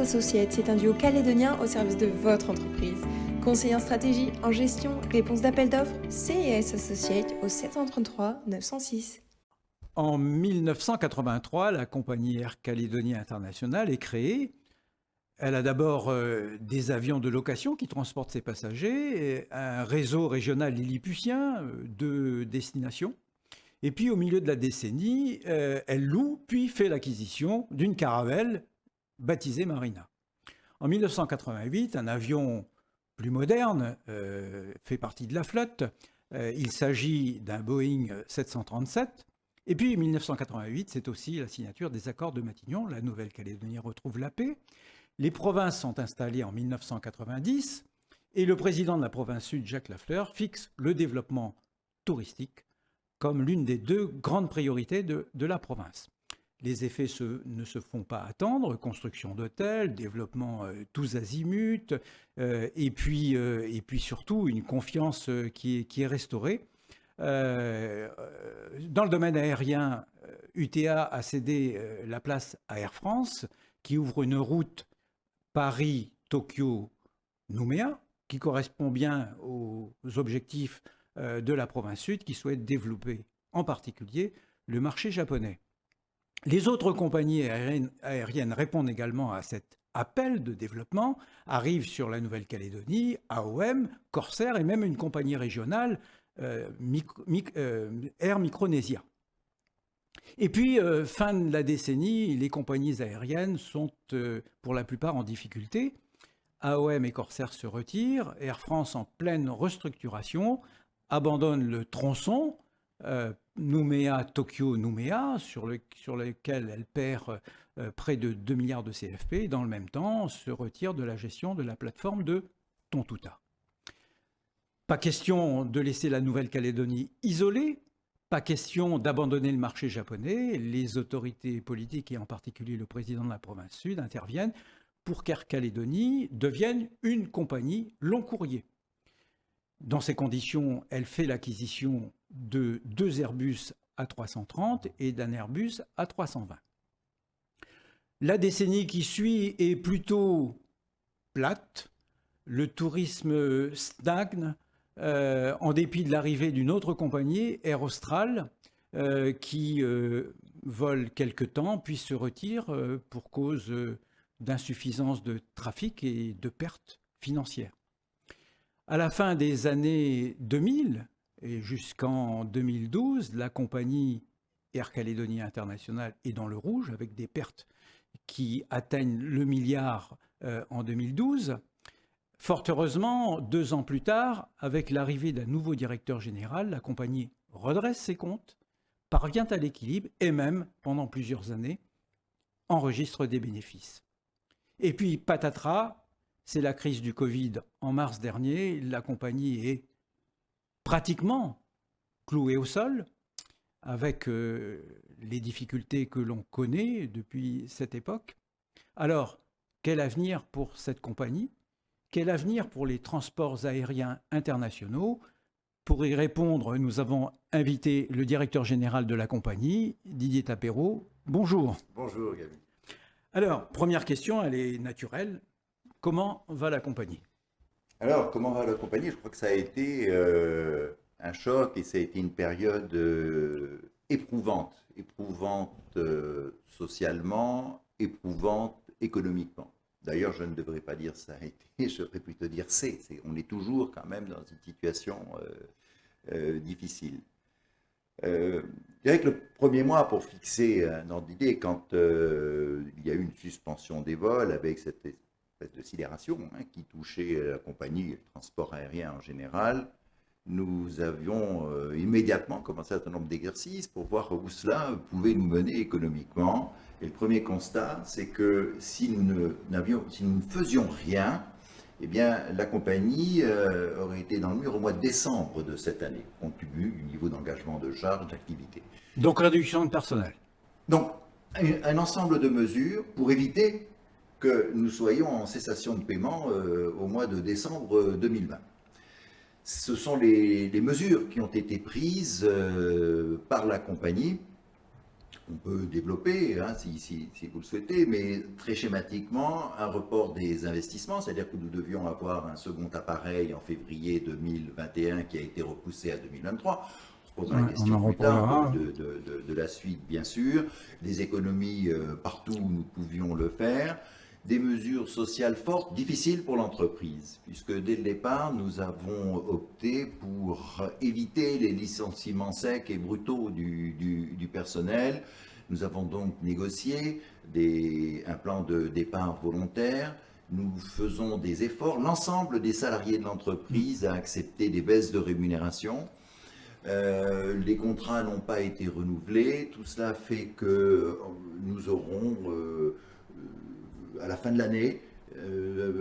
Associates, c'est un duo calédonien au service de votre entreprise. Conseiller en stratégie, en gestion, réponse d'appel d'offres, CES Associates au 733 906. En 1983, la compagnie Air Calédonie International est créée. Elle a d'abord des avions de location qui transportent ses passagers, et un réseau régional lilliputien de destinations. Et puis au milieu de la décennie, elle loue puis fait l'acquisition d'une caravelle baptisée Marina. En 1988, un avion plus moderne fait partie de la flotte. Il s'agit d'un Boeing 737. Et puis 1988, c'est aussi la signature des accords de Matignon. La Nouvelle-Calédonie retrouve la paix. Les provinces sont installées en 1990 et le président de la province sud, Jacques Lafleur, fixe le développement touristique comme l'une des deux grandes priorités de la province. Les effets ne se font pas attendre, construction d'hôtels, développement tous azimuts, et puis surtout une confiance qui est restaurée. Dans le domaine aérien, UTA a cédé la place à Air France, qui ouvre une route Paris-Tokyo-Nouméa, qui correspond bien aux objectifs de la province sud, qui souhaite développer en particulier le marché japonais. Les autres compagnies aériennes répondent également à cet appel de développement, arrivent sur la Nouvelle-Calédonie, AOM, Corsair et même une compagnie régionale, Air Micronesia. Et puis, fin de la décennie, les compagnies aériennes sont pour la plupart en difficulté. AOM et Corsair se retirent, Air France en pleine restructuration abandonne le tronçon Nouméa-Tokyo-Nouméa, sur lequel elle perd près de 2 milliards de CFP, et dans le même temps se retire de la gestion de la plateforme de Tontouta. Pas question de laisser la Nouvelle-Calédonie isolée, pas question d'abandonner le marché japonais. Les autorités politiques, et en particulier le président de la province sud, interviennent pour qu'Air Calédonie devienne une compagnie long courrier. Dans ces conditions, elle fait l'acquisition de 2 Airbus A330 et d'un Airbus A320. La décennie qui suit est plutôt plate. Le tourisme stagne en dépit de l'arrivée d'une autre compagnie, Air Austral, qui vole quelque temps puis se retire pour cause d'insuffisance de trafic et de pertes financières. À la fin des années 2000 et jusqu'en 2012, la compagnie Air Calédonie International est dans le rouge avec des pertes qui atteignent le milliard en 2012. Fort heureusement, 2 ans plus tard, avec l'arrivée d'un nouveau directeur général, la compagnie redresse ses comptes, parvient à l'équilibre et même, pendant plusieurs années, enregistre des bénéfices. Et puis, patatras, c'est la crise du Covid en mars dernier. La compagnie est pratiquement clouée au sol, avec les difficultés que l'on connaît depuis cette époque. Alors, quel avenir pour cette compagnie ? Quel avenir pour les transports aériens internationaux ? Pour y répondre, nous avons invité le directeur général de la compagnie, Didier Tapero. Bonjour. Bonjour, Gaby. Alors, première question, elle est naturelle. Comment va la compagnie ? Alors, comment va la compagnie ? Je crois que ça a été un choc et ça a été une période éprouvante socialement, éprouvante économiquement. D'ailleurs, je ne devrais pas dire ça a été, je devrais plutôt dire on est toujours quand même dans une situation difficile. Je dirais que le premier mois, pour fixer un ordre d'idée, quand il y a eu une suspension des vols avec cette espèce de sidération qui touchait la compagnie et le transport aérien en général, nous avions immédiatement commencé un certain nombre d'exercices pour voir où cela pouvait nous mener économiquement. Et le premier constat, c'est que si nous ne faisions rien, eh bien, la compagnie aurait été dans le mur au mois de décembre de cette année, compte tenu du niveau d'engagement de charges, d'activité. Donc, réduction de personnel. Donc, un ensemble de mesures pour éviter que nous soyons en cessation de paiement au mois de décembre 2020. Ce sont les mesures qui ont été prises par la compagnie qu'on peut développer si vous le souhaitez, mais très schématiquement, un report des investissements, c'est-à-dire que nous devions avoir un second appareil en février 2021 qui a été repoussé à 2023. On se posera la question plus tard de la suite, bien sûr, des économies partout où nous pouvions le faire. Des mesures sociales fortes, difficiles pour l'entreprise, puisque dès le départ, nous avons opté pour éviter les licenciements secs et brutaux du personnel. Nous avons donc négocié un plan de départ volontaire. Nous faisons des efforts. L'ensemble des salariés de l'entreprise a accepté des baisses de rémunération. Les contrats n'ont pas été renouvelés. Tout cela fait que nous aurons... à la fin de l'année,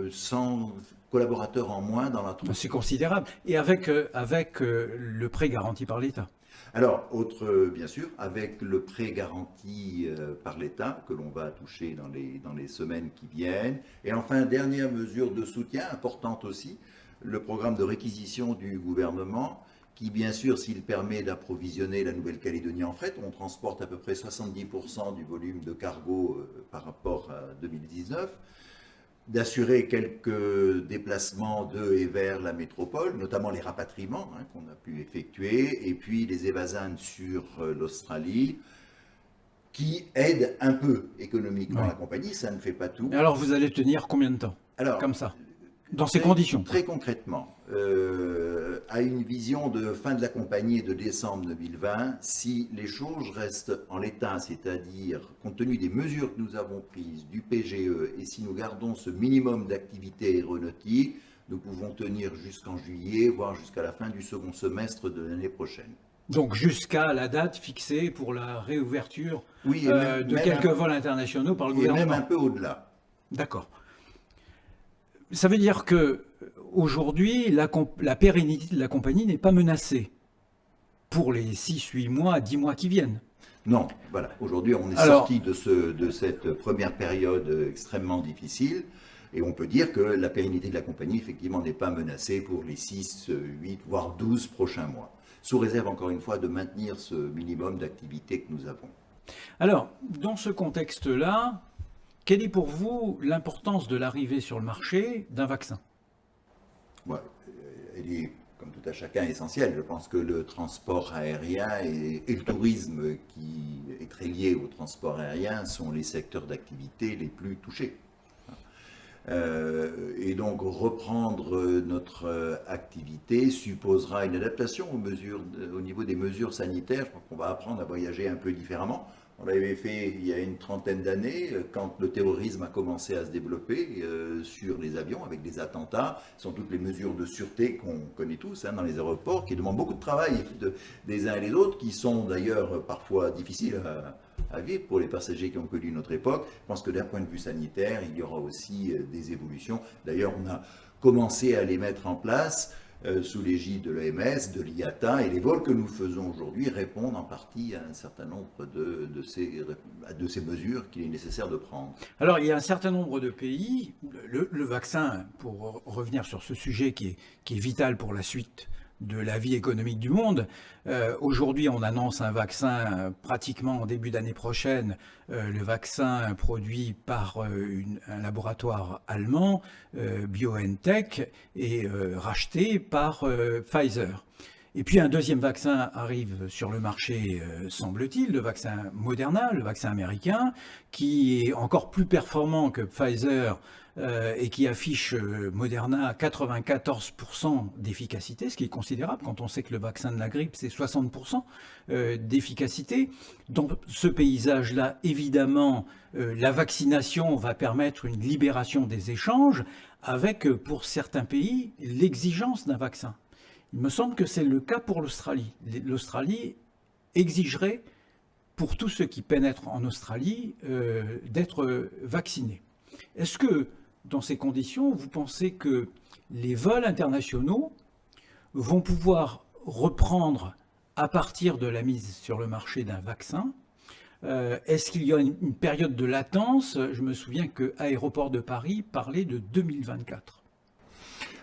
100 collaborateurs en moins dans l'entreprise. C'est considérable. Et avec le prêt garanti par l'État. Alors, bien sûr, avec le prêt garanti par l'État que l'on va toucher dans les semaines qui viennent. Et enfin, dernière mesure de soutien importante aussi, le programme de réquisition du gouvernement qui, bien sûr, s'il permet d'approvisionner la Nouvelle-Calédonie en fret, on transporte à peu près 70% du volume de cargo par rapport à 2019, d'assurer quelques déplacements de et vers la métropole, notamment les rapatriements qu'on a pu effectuer, et puis les évasanes sur l'Australie, qui aident un peu économiquement la compagnie, ça ne fait pas tout. Alors vous allez tenir combien de temps? Alors, comme ça, dans ces conditions? Très concrètement, à une vision de fin de la compagnie de décembre 2020, si les choses restent en l'état, c'est-à-dire compte tenu des mesures que nous avons prises du PGE, et si nous gardons ce minimum d'activité aéronautique, nous pouvons tenir jusqu'en juillet, voire jusqu'à la fin du second semestre de l'année prochaine. Donc jusqu'à la date fixée pour la réouverture de quelques vols internationaux par le gouvernement. Et même un peu au-delà. D'accord. Ça veut dire que aujourd'hui, la pérennité de la compagnie n'est pas menacée pour les 6, 8 mois, 10 mois qui viennent. Non, voilà. Aujourd'hui, on est sorti de cette première période extrêmement difficile. Et on peut dire que la pérennité de la compagnie, effectivement, n'est pas menacée pour les 6, 8, voire 12 prochains mois. Sous réserve, encore une fois, de maintenir ce minimum d'activité que nous avons. Alors, dans ce contexte-là, quelle est pour vous l'importance de l'arrivée sur le marché d'un vaccin? Elle est, comme tout à chacun, essentielle. Je pense que le transport aérien et le tourisme qui est très lié au transport aérien sont les secteurs d'activité les plus touchés. Et donc reprendre notre activité supposera une adaptation au niveau des mesures sanitaires. Je crois qu'on va apprendre à voyager un peu différemment. On l'avait fait il y a une trentaine d'années, quand le terrorisme a commencé à se développer sur les avions avec des attentats. Ce sont toutes les mesures de sûreté qu'on connaît tous dans les aéroports, qui demandent beaucoup de travail des uns et des autres, qui sont d'ailleurs parfois difficiles à vivre pour les passagers qui ont connu notre époque. Je pense que d'un point de vue sanitaire, il y aura aussi des évolutions. D'ailleurs, on a commencé à les mettre en place sous l'égide de l'OMS, de l'IATA, et les vols que nous faisons aujourd'hui répondent en partie à un certain nombre de ces mesures qu'il est nécessaire de prendre. Alors, il y a un certain nombre de pays, le vaccin, pour revenir sur ce sujet qui est vital pour la suite de la vie économique du monde. Aujourd'hui, on annonce un vaccin pratiquement en début d'année prochaine, le vaccin produit par un laboratoire allemand, BioNTech, et racheté par Pfizer. Et puis un deuxième vaccin arrive sur le marché, semble-t-il, le vaccin Moderna, le vaccin américain, qui est encore plus performant que Pfizer, et qui affiche Moderna à 94% d'efficacité, ce qui est considérable quand on sait que le vaccin de la grippe, c'est 60% d'efficacité. Dans ce paysage-là, évidemment, la vaccination va permettre une libération des échanges avec, pour certains pays, l'exigence d'un vaccin. Il me semble que c'est le cas pour l'Australie. L'Australie exigerait, pour tous ceux qui pénètrent en Australie, d'être vaccinés. Est-ce que, dans ces conditions, vous pensez que les vols internationaux vont pouvoir reprendre à partir de la mise sur le marché d'un vaccin? Est-ce qu'il y a une période de latence? Je me souviens que Aéroport de Paris parlait de 2024.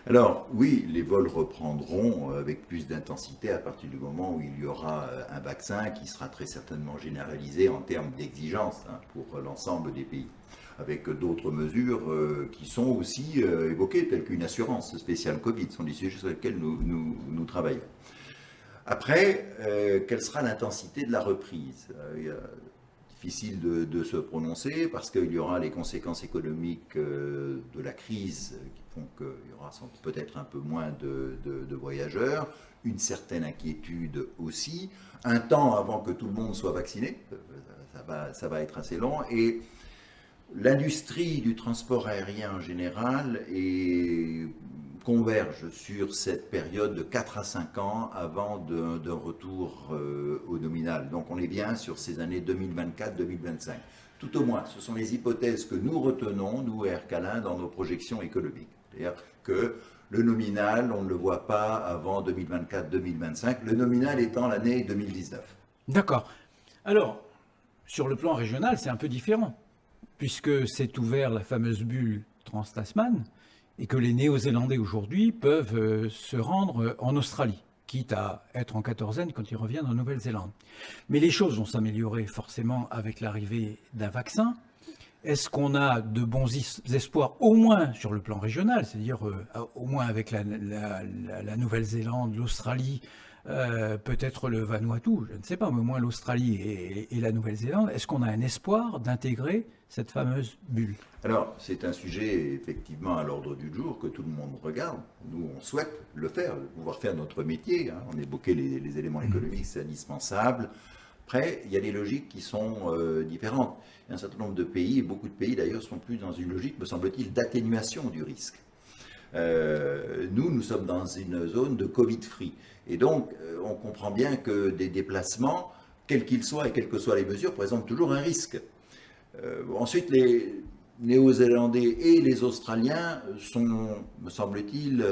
Alors oui, les vols reprendront avec plus d'intensité à partir du moment où il y aura un vaccin qui sera très certainement généralisé en termes d'exigence pour l'ensemble des pays, avec d'autres mesures qui sont aussi évoquées, telles qu'une assurance spéciale Covid, ce sont des sujets sur lesquels nous travaillons. Après, quelle sera l'intensité de la reprise? Difficile de se prononcer parce qu'il y aura les conséquences économiques de la crise qui font qu'il y aura peut-être un peu moins de voyageurs, une certaine inquiétude aussi, un temps avant que tout le monde soit vacciné, ça va être assez long, et l'industrie du transport aérien en général converge sur cette période de 4 à 5 ans avant d'un retour au nominal. Donc on est bien sur ces années 2024-2025. Tout au moins, ce sont les hypothèses que nous retenons, nous, Air Calin, dans nos projections économiques. C'est-à-dire que le nominal, on ne le voit pas avant 2024-2025, le nominal étant l'année 2019. D'accord. Alors, sur le plan régional, c'est un peu différent, puisque c'est ouvert la fameuse bulle Trans-Tasman, et que les Néo-Zélandais aujourd'hui peuvent se rendre en Australie, quitte à être en quatorzaine quand ils reviennent en Nouvelle-Zélande. Mais les choses vont s'améliorer forcément avec l'arrivée d'un vaccin. Est-ce qu'on a de bons espoirs, au moins sur le plan régional, c'est-à-dire au moins avec la Nouvelle-Zélande, l'Australie, peut-être le Vanuatu, je ne sais pas, mais au moins l'Australie et la Nouvelle-Zélande, est-ce qu'on a un espoir d'intégrer cette fameuse bulle? Alors, c'est un sujet effectivement à l'ordre du jour que tout le monde regarde. Nous, on souhaite le faire, pouvoir faire notre métier. On évoquait les éléments économiques, c'est indispensable. Après, il y a des logiques qui sont différentes. Il y a un certain nombre de pays, et beaucoup de pays d'ailleurs, sont plus dans une logique, me semble-t-il, d'atténuation du risque. Nous sommes dans une zone de Covid-free. Et donc, on comprend bien que des déplacements, quels qu'ils soient et quelles que soient les mesures, présentent toujours un risque. Ensuite, les Néo-Zélandais et les Australiens sont, me semble-t-il,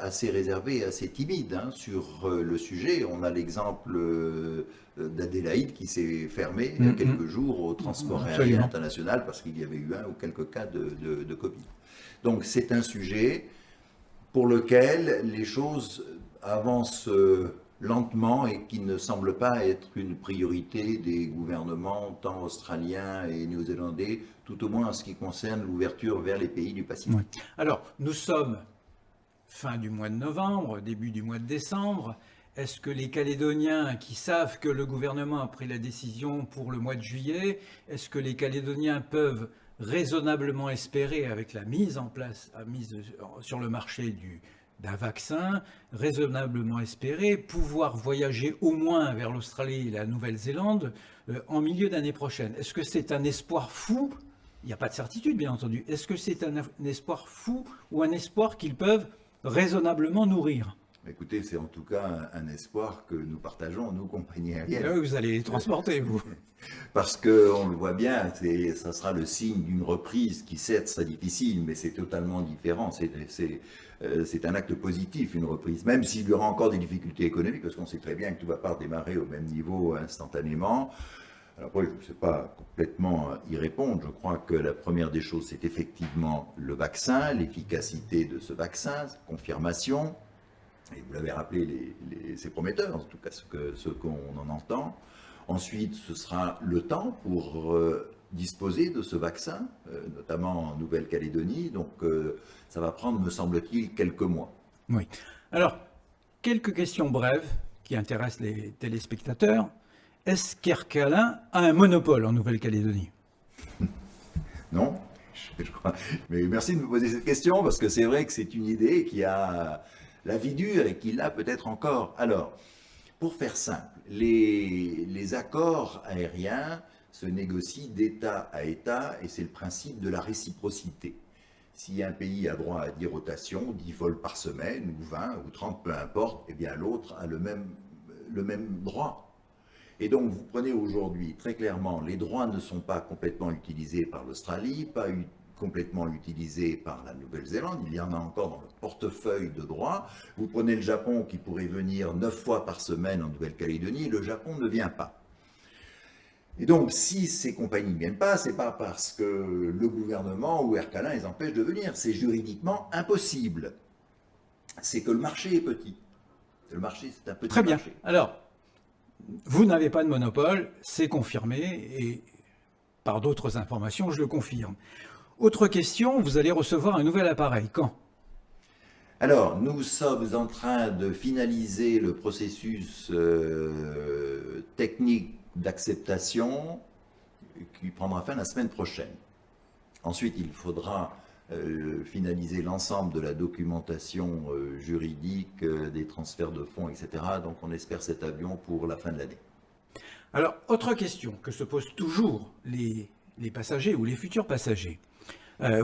assez réservés et assez timides sur le sujet. On a l'exemple d'Adélaïde qui s'est fermée il y a quelques jours au transport aérien international parce qu'il y avait eu un ou quelques cas de Covid. Donc c'est un sujet pour lequel les choses avancent lentement et qui ne semble pas être une priorité des gouvernements tant australiens et néo-zélandais, tout au moins en ce qui concerne l'ouverture vers les pays du Pacifique. Oui. Alors, nous sommes fin du mois de novembre, début du mois de décembre. Est-ce que les Calédoniens qui savent que le gouvernement a pris la décision pour le mois de juillet, est-ce que les Calédoniens peuvent raisonnablement espérer, avec la mise en place, sur le marché d'un vaccin, raisonnablement espérer pouvoir voyager au moins vers l'Australie et la Nouvelle-Zélande en milieu d'année prochaine? Est-ce que c'est un espoir fou? Il n'y a pas de certitude, bien entendu. Est-ce que c'est un espoir fou ou un espoir qu'ils peuvent raisonnablement nourrir? Écoutez, c'est en tout cas un espoir que nous partageons, nous, compagnies aériennes. Oui, vous allez les transporter, vous. Parce qu'on le voit bien, ça sera le signe d'une reprise qui certes sera difficile, mais c'est totalement différent. C'est un acte positif, une reprise, même s'il y aura encore des difficultés économiques, parce qu'on sait très bien que tout ne va pas redémarrer au même niveau instantanément. Alors, je ne sais pas complètement y répondre. Je crois que la première des choses, c'est effectivement le vaccin, l'efficacité de ce vaccin, sa confirmation. Et vous l'avez rappelé, c'est prometteur, en tout cas ce qu'on en entend. Ensuite, ce sera le temps pour disposer de ce vaccin, notamment en Nouvelle-Calédonie. Donc, ça va prendre, me semble-t-il, quelques mois. Oui. Alors, quelques questions brèves qui intéressent les téléspectateurs. Est-ce qu'Air Calin a un monopole en Nouvelle-Calédonie? Non, je crois. Mais merci de me poser cette question, parce que c'est vrai que c'est une idée qui a la vie dure et qui l'a peut-être encore. Alors, pour faire simple, les accords aériens se négocient d'État à État et c'est le principe de la réciprocité. Si un pays a droit à 10 rotations, 10 vols par semaine, ou 20, ou 30, peu importe, eh bien l'autre a le même droit. Et donc vous prenez aujourd'hui, très clairement, les droits ne sont pas complètement utilisés par l'Australie, pas complètement utilisé par la Nouvelle-Zélande, il y en a encore dans le portefeuille de droits. Vous prenez le Japon qui pourrait venir 9 fois par semaine en Nouvelle-Calédonie, le Japon ne vient pas. Et donc, si ces compagnies ne viennent pas, ce n'est pas parce que le gouvernement ou Air Calin les empêche de venir, c'est juridiquement impossible. c'est que le marché est petit. Le marché, c'est un petit Très bien. marché. Alors, vous n'avez pas de monopole, c'est confirmé, et par d'autres informations, je le confirme. Autre question, vous allez recevoir un nouvel appareil. Quand? Alors, nous sommes en train de finaliser le processus technique d'acceptation qui prendra fin la semaine prochaine. Ensuite, il faudra finaliser l'ensemble de la documentation juridique, des transferts de fonds, etc. Donc, on espère cet avion pour la fin de l'année. Alors, autre question que se posent toujours les passagers ou les futurs passagers.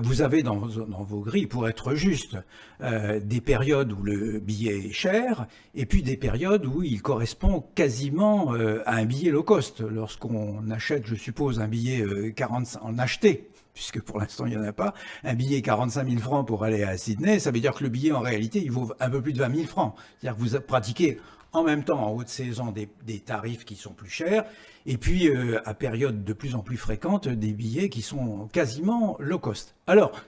Vous avez dans vos grilles, pour être juste, des périodes où le billet est cher et puis des périodes où il correspond quasiment à un billet low cost. Lorsqu'on achète, je suppose, un billet 45 en acheté, puisque pour l'instant il n'y en a pas, un billet 45 000 francs pour aller à Sydney, ça veut dire que le billet en réalité il vaut un peu plus de 20 000 francs. C'est-à-dire que vous pratiquez en même temps en haute saison des tarifs qui sont plus chers et puis à période de plus en plus fréquente des billets qui sont quasiment low cost. Alors,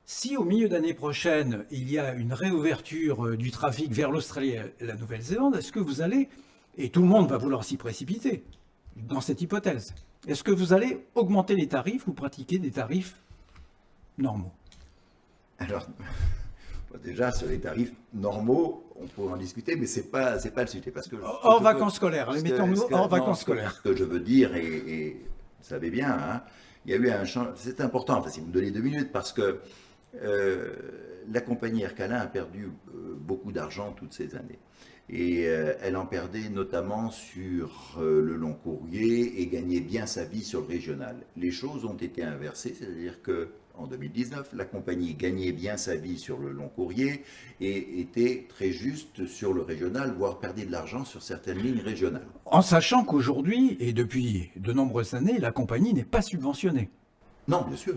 si au milieu d'année prochaine il y a une réouverture du trafic vers l'Australie et la Nouvelle-Zélande, est-ce que vous allez, et tout le monde va vouloir s'y précipiter dans cette hypothèse, est-ce que vous allez augmenter les tarifs ou pratiquer des tarifs normaux? Alors, déjà, sur les tarifs normaux, on pourrait en discuter, mais c'est pas le sujet. Parce que hors vacances scolaires, mettons-nous hors vacances scolaires. Ce que je veux dire, et vous savez bien, hein, il y a eu un changement. C'est important, enfin, si vous me donnez 2 minutes, parce que la compagnie Air Calin a perdu beaucoup d'argent toutes ces années. Et elle en perdait notamment sur le long courrier et gagnait bien sa vie sur le régional. Les choses ont été inversées, c'est-à-dire que en 2019, la compagnie gagnait bien sa vie sur le long courrier et était très juste sur le régional, voire perdait de l'argent sur certaines lignes régionales. En sachant qu'aujourd'hui, et depuis de nombreuses années, la compagnie n'est pas subventionnée. Non, bien sûr.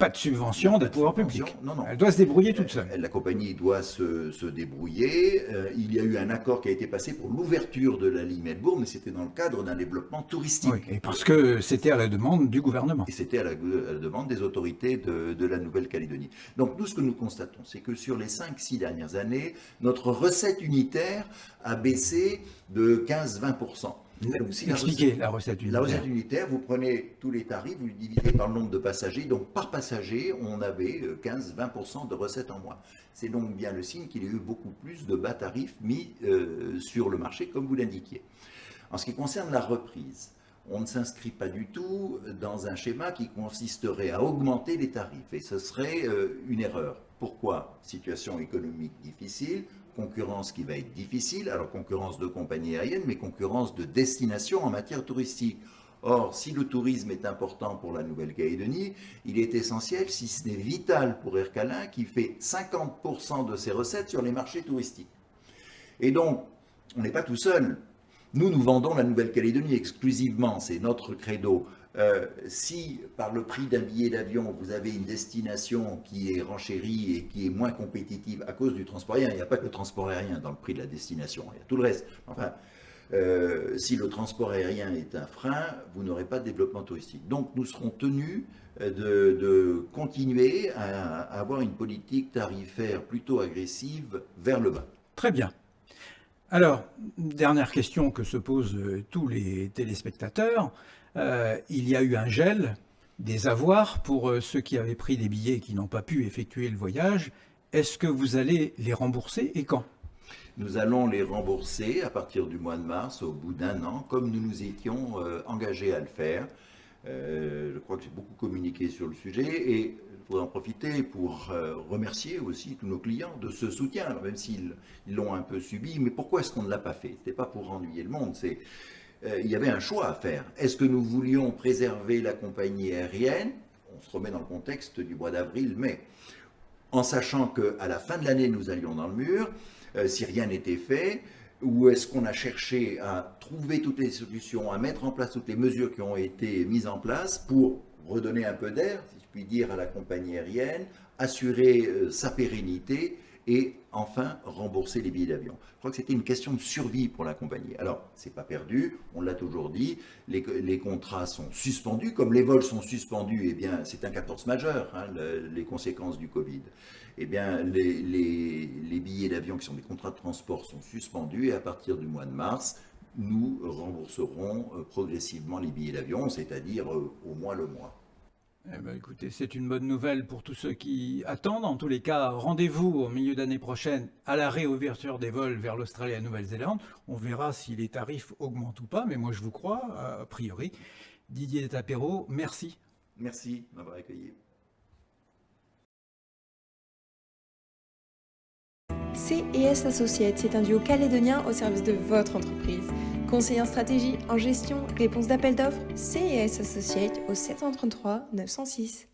Pas de subvention des pouvoirs publics. Non. Elle doit se débrouiller toute seule. La compagnie doit se débrouiller. Il y a eu un accord qui a été passé pour l'ouverture de la ligne Melbourne, mais c'était dans le cadre d'un développement touristique. Oui, et parce que c'était à la demande du gouvernement. Et c'était à la demande des autorités de la Nouvelle-Calédonie. Donc nous, ce que nous constatons, c'est que sur les 5-6 dernières années, notre recette unitaire a baissé de 15-20%. Donc, expliquez la recette unitaire. La recette unitaire, vous prenez tous les tarifs, vous le divisez par le nombre de passagers. Donc par passager, on avait 15-20% de recettes en moins. C'est donc bien le signe qu'il y a eu beaucoup plus de bas tarifs mis sur le marché, comme vous l'indiquiez. En ce qui concerne la reprise, on ne s'inscrit pas du tout dans un schéma qui consisterait à augmenter les tarifs. Et ce serait une erreur. Pourquoi? Situation économique difficile, concurrence qui va être difficile, alors concurrence de compagnies aériennes, mais concurrence de destinations en matière touristique. Or, si le tourisme est important pour la Nouvelle-Calédonie, il est essentiel, si ce n'est vital pour Air Calin, qui fait 50% de ses recettes sur les marchés touristiques. Et donc, on n'est pas tout seul. Nous vendons la Nouvelle-Calédonie exclusivement, c'est notre credo. Si par le prix d'un billet d'avion, vous avez une destination qui est renchérie et qui est moins compétitive à cause du transport aérien, il n'y a pas que le transport aérien dans le prix de la destination, il y a tout le reste. Enfin, si le transport aérien est un frein, vous n'aurez pas de développement touristique. Donc nous serons tenus de continuer à avoir une politique tarifaire plutôt agressive vers le bas. Très bien. Alors, dernière question que se posent tous les téléspectateurs. Il y a eu un gel des avoirs pour ceux qui avaient pris des billets et qui n'ont pas pu effectuer le voyage. Est-ce que vous allez les rembourser et quand? Nous allons les rembourser à partir du mois de mars, au bout d'1 an, comme nous nous étions engagés à le faire. Je crois que j'ai beaucoup communiqué sur le sujet et je voudrais en profiter pour remercier aussi tous nos clients de ce soutien, alors même s'ils l'ont un peu subi. Mais pourquoi est-ce qu'on ne l'a pas fait? Ce n'était pas pour ennuyer le monde, il y avait un choix à faire. Est-ce que nous voulions préserver la compagnie aérienne? On se remet dans le contexte du mois d'avril-mai, en sachant qu'à la fin de l'année, nous allions dans le mur, si rien n'était fait, ou est-ce qu'on a cherché à trouver toutes les solutions, à mettre en place toutes les mesures qui ont été mises en place pour redonner un peu d'air, si je puis dire, à la compagnie aérienne, assurer sa pérennité et enfin rembourser les billets d'avion. Je crois que c'était une question de survie pour la compagnie. Alors, c'est pas perdu, on l'a toujours dit, les contrats sont suspendus, comme les vols sont suspendus, eh bien, c'est un 14 majeur, hein, les conséquences du Covid. Eh bien, les billets d'avion qui sont des contrats de transport sont suspendus, et à partir du mois de mars, nous rembourserons progressivement les billets d'avion, c'est-à-dire au moins le mois. Eh ben, écoutez, c'est une bonne nouvelle pour tous ceux qui attendent. En tous les cas, rendez-vous au milieu d'année prochaine à la réouverture des vols vers l'Australie et la Nouvelle-Zélande. On verra si les tarifs augmentent ou pas, mais moi je vous crois, a priori. Didier Tapero, merci. Merci de m'avoir accueilli. C&S Associates, c'est un duo calédonien au service de votre entreprise. Conseiller en stratégie, en gestion, réponse d'appel d'offres, C&S Associates au 733 906.